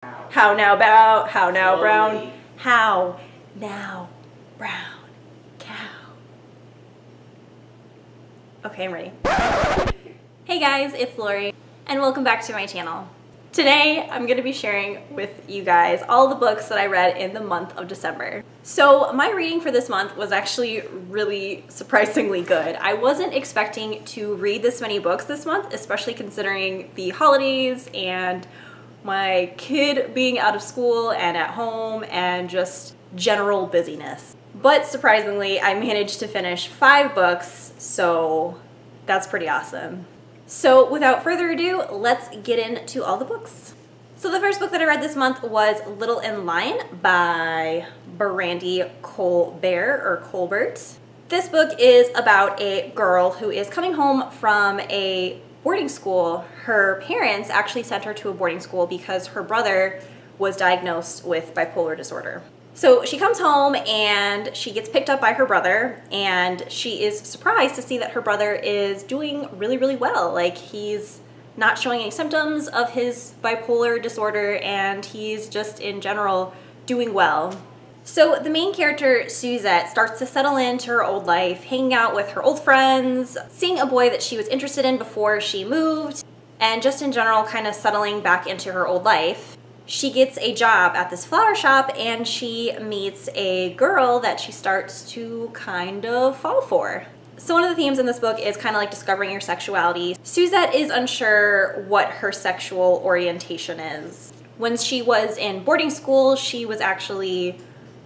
How now, how now, brown, how now, brown cow. Okay, I'm ready. Hey guys, it's Lorie, and welcome back to my channel. Today, I'm going to be sharing with you guys all the books that I read in the month of December. So my reading for this month was actually really surprisingly good. I wasn't expecting to read this many books this month, especially considering the holidays and my kid being out of school and at home and just general busyness. But surprisingly, I managed to finish 5 books, so that's pretty awesome. So without further ado, let's get into all the books. So the first book that I read this month was Little in Line by Brandy Colbert. This book is about a girl who is coming home from a boarding school. Her parents actually sent her to a boarding school because her brother was diagnosed with bipolar disorder. So she comes home and she gets picked up by her brother, and she is surprised to see that her brother is doing really, really well. Like, he's not showing any symptoms of his bipolar disorder, and he's just in general doing well. So the main character, Suzette, starts to settle into her old life, hanging out with her old friends, seeing a boy that she was interested in before she moved, and just in general kind of settling back into her old life. She gets a job at this flower shop, and she meets a girl that she starts to kind of fall for. So one of the themes in this book is kind of like discovering your sexuality. Suzette is unsure what her sexual orientation is. When she was in boarding school, she was actually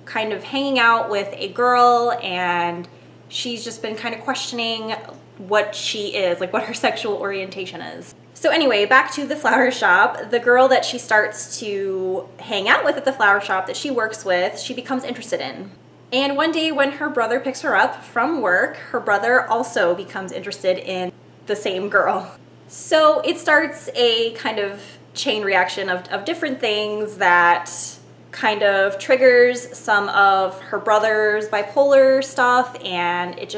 kind of hanging out with a girl, and she's just been kind of questioning what she is, like what her sexual orientation is. So anyway, back to the flower shop. The girl that she starts to hang out with at the flower shop that she works with, she becomes interested in. And one day when her brother picks her up from work, her brother also becomes interested in the same girl. So it starts a kind of chain reaction of different things that kind of triggers some of her brother's bipolar stuff, and it's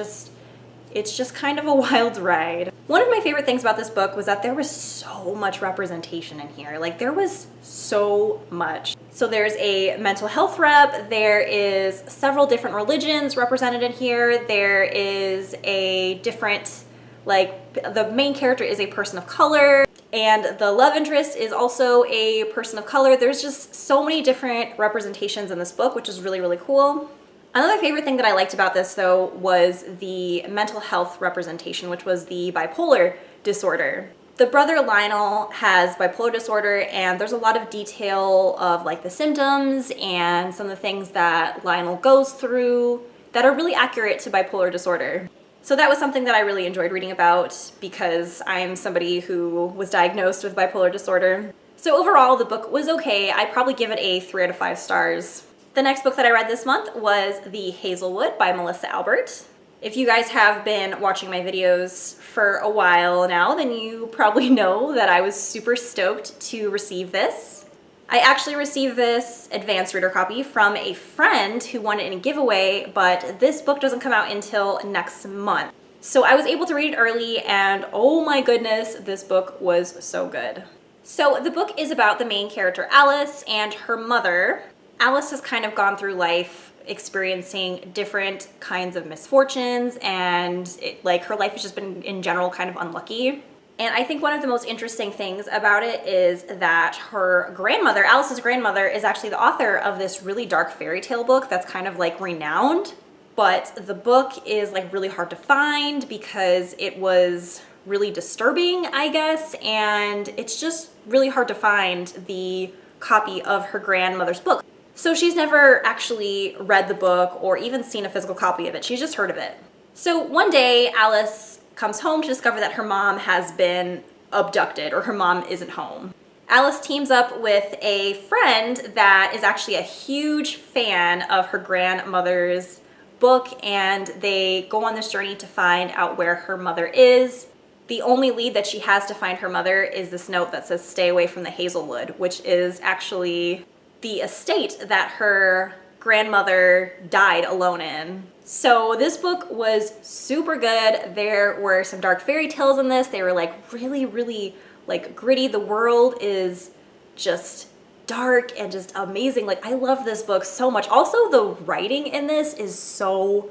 just kind of a wild ride. One of my favorite things about this book was that there was so much representation in here. Like, there was so much. So there's a mental health rep, there is several different religions represented in here, there is a different, like, the main character is a person of color, and the love interest is also a person of color. There's just so many different representations in this book, which is really, really cool. Another favorite thing that I liked about this, though, was the mental health representation, which was the bipolar disorder. The brother Lionel has bipolar disorder, and there's a lot of detail of like the symptoms and some of the things that Lionel goes through that are really accurate to bipolar disorder. So that was something that I really enjoyed reading about because I'm somebody who was diagnosed with bipolar disorder. So overall, the book was okay. I'd probably give it a 3 out of 5 stars. The next book that I read this month was The Hazelwood by Melissa Albert. If you guys have been watching my videos for a while now, then you probably know that I was super stoked to receive this. I actually received this advanced reader copy from a friend who won it in a giveaway, but this book doesn't come out until next month. So I was able to read it early, and oh my goodness, this book was so good. So the book is about the main character, Alice, and her mother. Alice has kind of gone through life experiencing different kinds of misfortunes, and her life has just been in general kind of unlucky. And I think one of the most interesting things about it is that her grandmother, Alice's grandmother, is actually the author of this really dark fairy tale book that's kind of like renowned. But the book is like really hard to find because it was really disturbing, I guess, and it's just really hard to find the copy of her grandmother's book. So she's never actually read the book or even seen a physical copy of it. She's just heard of it. So one day, Alice comes home to discover that her mom has been abducted, or her mom isn't home. Alice teams up with a friend that is actually a huge fan of her grandmother's book, and they go on this journey to find out where her mother is. The only lead that she has to find her mother is this note that says, "Stay away from the Hazelwood," which is actually the estate that her grandmother died alone in. So this book was super good. There were some dark fairy tales in this. They were like really, really like gritty. The world is just dark and just amazing. Like, I love this book so much. Also, the writing in this is so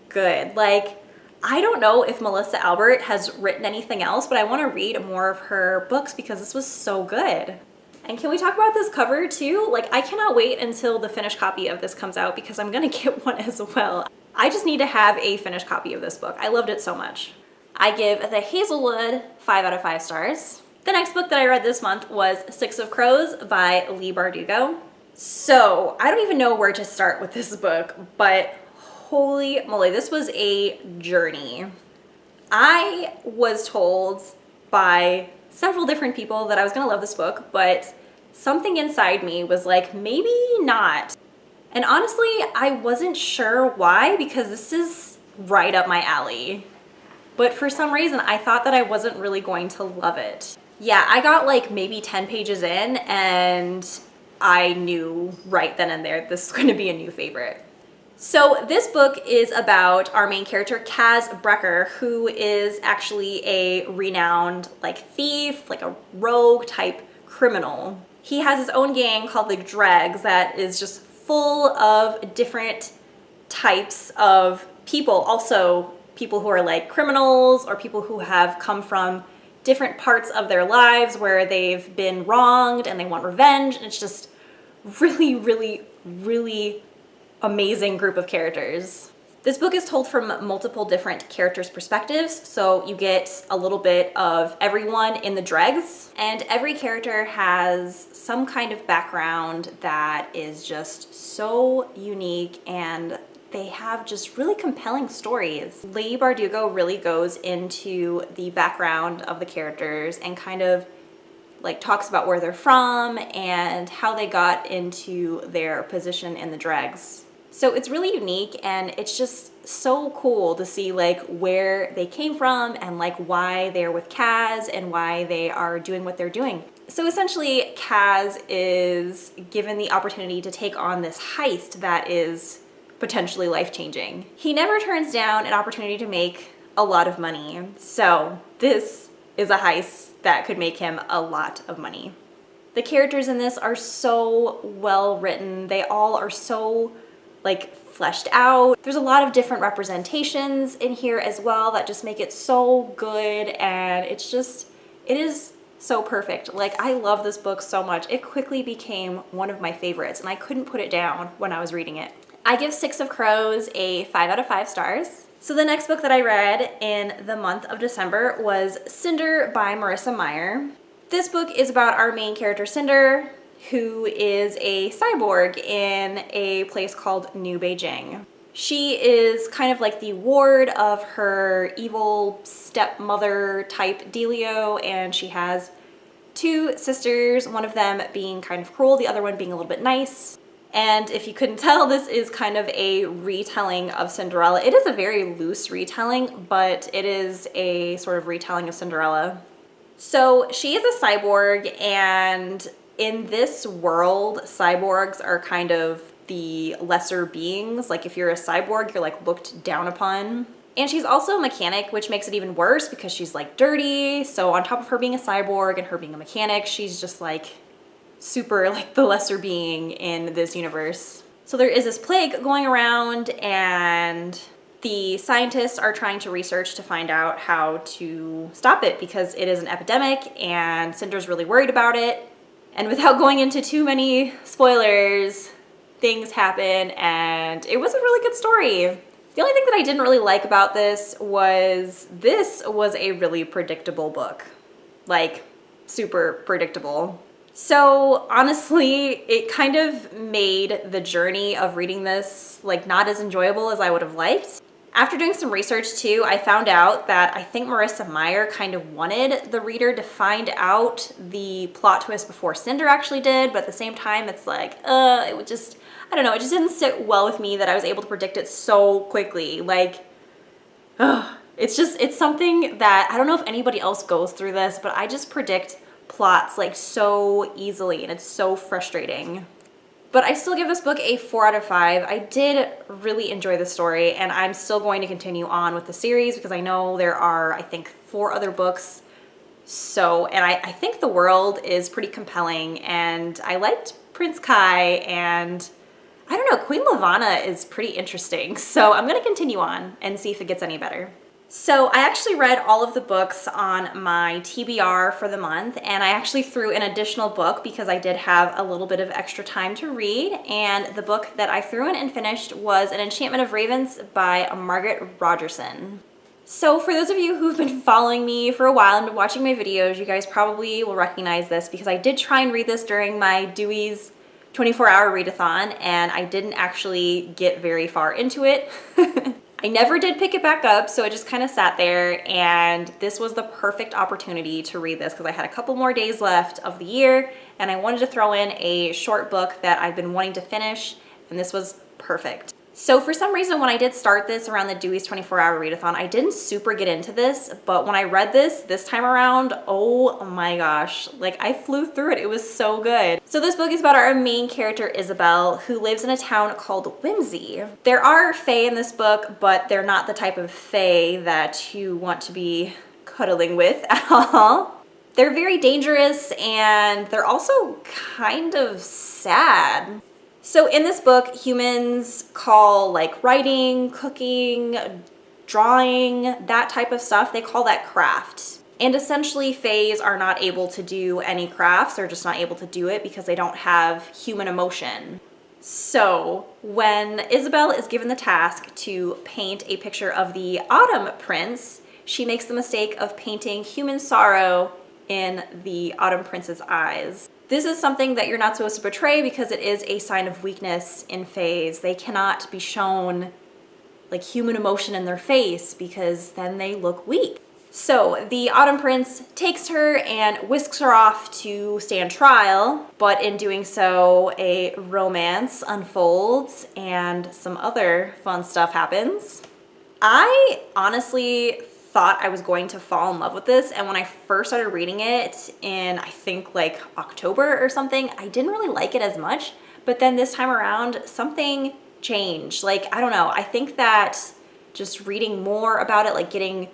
good. Like, I don't know if Melissa Albert has written anything else, but I want to read more of her books because this was so good. And can we talk about this cover too? Like, I cannot wait until the finished copy of this comes out because I'm gonna get one as well. I just need to have a finished copy of this book. I loved it so much. I give The Hazelwood 5 out of 5 stars. The next book that I read this month was Six of Crows by Leigh Bardugo. So I don't even know where to start with this book, but holy moly, this was a journey. I was told by several different people that I was gonna love this book, but something inside me was like, maybe not. And honestly, I wasn't sure why, because this is right up my alley. But for some reason, I thought that I wasn't really going to love it. Yeah, I got like maybe 10 pages in and I knew right then and there this is going to be a new favorite. So this book is about our main character, Kaz Brecker, who is actually a renowned like thief, like a rogue type criminal. He has his own gang called the Dregs that is just full of different types of people. Also people who are like criminals or people who have come from different parts of their lives where they've been wronged and they want revenge. And it's just really, really, really amazing group of characters. This book is told from multiple different characters' perspectives, so you get a little bit of everyone in the Dregs, and every character has some kind of background that is just so unique, and they have just really compelling stories. Leigh Bardugo really goes into the background of the characters and kind of like talks about where they're from and how they got into their position in the Dregs. So it's really unique and it's just so cool to see like where they came from and like why they're with Kaz and why they are doing what they're doing. So essentially Kaz is given the opportunity to take on this heist that is potentially life-changing. He never turns down an opportunity to make a lot of money. So this is a heist that could make him a lot of money. The characters in this are so well written. They all are so like fleshed out. There's a lot of different representations in here as well that just make it so good, and it is so perfect. Like, I love this book so much. It quickly became one of my favorites and I couldn't put it down when I was reading it. I give Six of Crows a 5 out of 5 stars. So the next book that I read in the month of December was Cinder by Marissa Meyer. This book is about our main character, Cinder, who is a cyborg in a place called New Beijing. She is kind of like the ward of her evil stepmother type dealio, and she has 2 sisters, one of them being kind of cruel, the other one being a little bit nice. And if you couldn't tell, this is kind of a retelling of Cinderella. It is a very loose retelling, but it is a sort of retelling of Cinderella. So she is a cyborg, and in this world, cyborgs are kind of the lesser beings. Like, if you're a cyborg, you're like looked down upon. And she's also a mechanic, which makes it even worse because she's like dirty. So on top of her being a cyborg and her being a mechanic, she's just like super like the lesser being in this universe. So there is this plague going around, and the scientists are trying to research to find out how to stop it because it is an epidemic, and Cinder's really worried about it. And without going into too many spoilers, things happen, and it was a really good story. The only thing that I didn't really like about this was a really predictable book. Like, super predictable. So honestly, it kind of made the journey of reading this like not as enjoyable as I would have liked. After doing some research too, I found out that I think Marissa Meyer kind of wanted the reader to find out the plot twist before Cinder actually did, but at the same time it's like, it would just, I don't know, it just didn't sit well with me that I was able to predict it so quickly. Like, it's something that, I don't know if anybody else goes through this, but I just predict plots like so easily, and it's so frustrating. But I still give this book a 4 out of 5. I did really enjoy the story, and I'm still going to continue on with the series because I know there are, I think, 4 other books So, and I think the world is pretty compelling, and I liked Prince Kai, and I don't know, Queen Lavanna is pretty interesting. So I'm gonna continue on and see if it gets any better. So I actually read all of the books on my TBR for the month, and I actually threw an additional book because I did have a little bit of extra time to read, and the book that I threw in and finished was An Enchantment of Ravens by Margaret Rogerson. So for those of you who've been following me for a while and been watching my videos, you guys probably will recognize this because I did try and read this during my Dewey's 24-hour readathon, and I didn't actually get very far into it. I never did pick it back up, so it just kind of sat there, and this was the perfect opportunity to read this because I had a couple more days left of the year, and I wanted to throw in a short book that I've been wanting to finish, and this was perfect. So for some reason, when I did start this around the Dewey's 24-hour readathon, I didn't super get into this, but when I read this time around, oh my gosh, like I flew through it. It was so good. So this book is about our main character, Isabel, who lives in a town called Whimsy. There are fae in this book, but they're not the type of fae that you want to be cuddling with at all. They're very dangerous, and they're also kind of sad. So in this book, humans call like writing, cooking, drawing, that type of stuff, they call that craft. And essentially faes are not able to do any crafts. They're just not able to do it because they don't have human emotion. So when Isabel is given the task to paint a picture of the Autumn Prince, she makes the mistake of painting human sorrow in the Autumn Prince's eyes. This is something that you're not supposed to portray because it is a sign of weakness in faes. They cannot be shown like human emotion in their face because then they look weak. So the Autumn Prince takes her and whisks her off to stand trial, but in doing so, a romance unfolds and some other fun stuff happens. I honestly thought I was going to fall in love with this, and when I first started reading it in I think like October or something, I didn't really like it as much, but then this time around something changed. Like, I don't know, I think that just reading more about it, like getting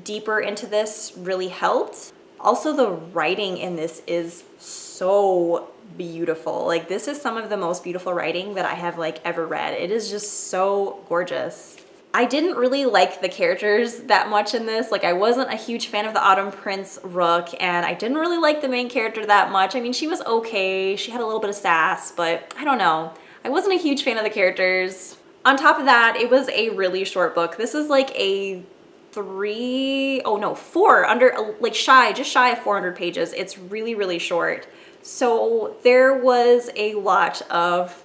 deeper into this, really helped. Also, the writing in this is so beautiful. Like, this is some of the most beautiful writing that I have like ever read. It is just so gorgeous. I didn't really like the characters that much in this. Like, I wasn't a huge fan of the Autumn Prince Rook, and I didn't really like the main character that much. I mean, she was okay. She had a little bit of sass, but I don't know. I wasn't a huge fan of the characters. On top of that, it was a really short book. This is like a just shy of 400 pages. It's really, really short. So there was a lot of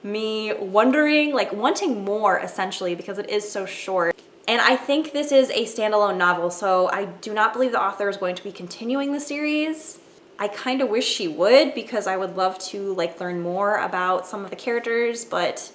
me wondering, like wanting more essentially because it is so short. And I think this is a standalone novel, so I do not believe the author is going to be continuing the series. I kind of wish she would because I would love to like learn more about some of the characters, but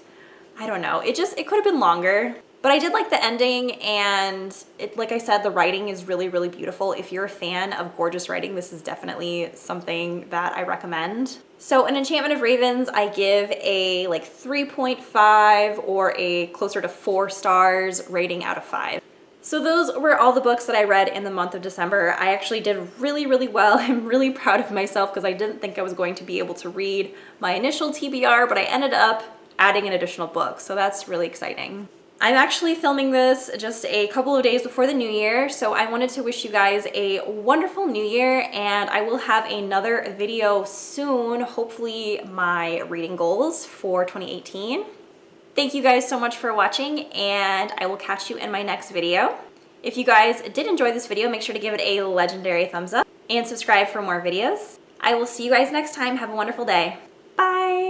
I don't know. It could have been longer. But I did like the ending, and like I said, the writing is really, really beautiful. If you're a fan of gorgeous writing, this is definitely something that I recommend. So An Enchantment of Ravens, I give a like 3.5 or a closer to 4 stars rating out of 5. So those were all the books that I read in the month of December. I actually did really, really well. I'm really proud of myself because I didn't think I was going to be able to read my initial TBR, but I ended up adding an additional book, so that's really exciting. I'm actually filming this just a couple of days before the new year, so I wanted to wish you guys a wonderful new year, and I will have another video soon, hopefully my reading goals for 2018. Thank you guys so much for watching, and I will catch you in my next video. If you guys did enjoy this video, make sure to give it a legendary thumbs up and subscribe for more videos. I will see you guys next time. Have a wonderful day. Bye!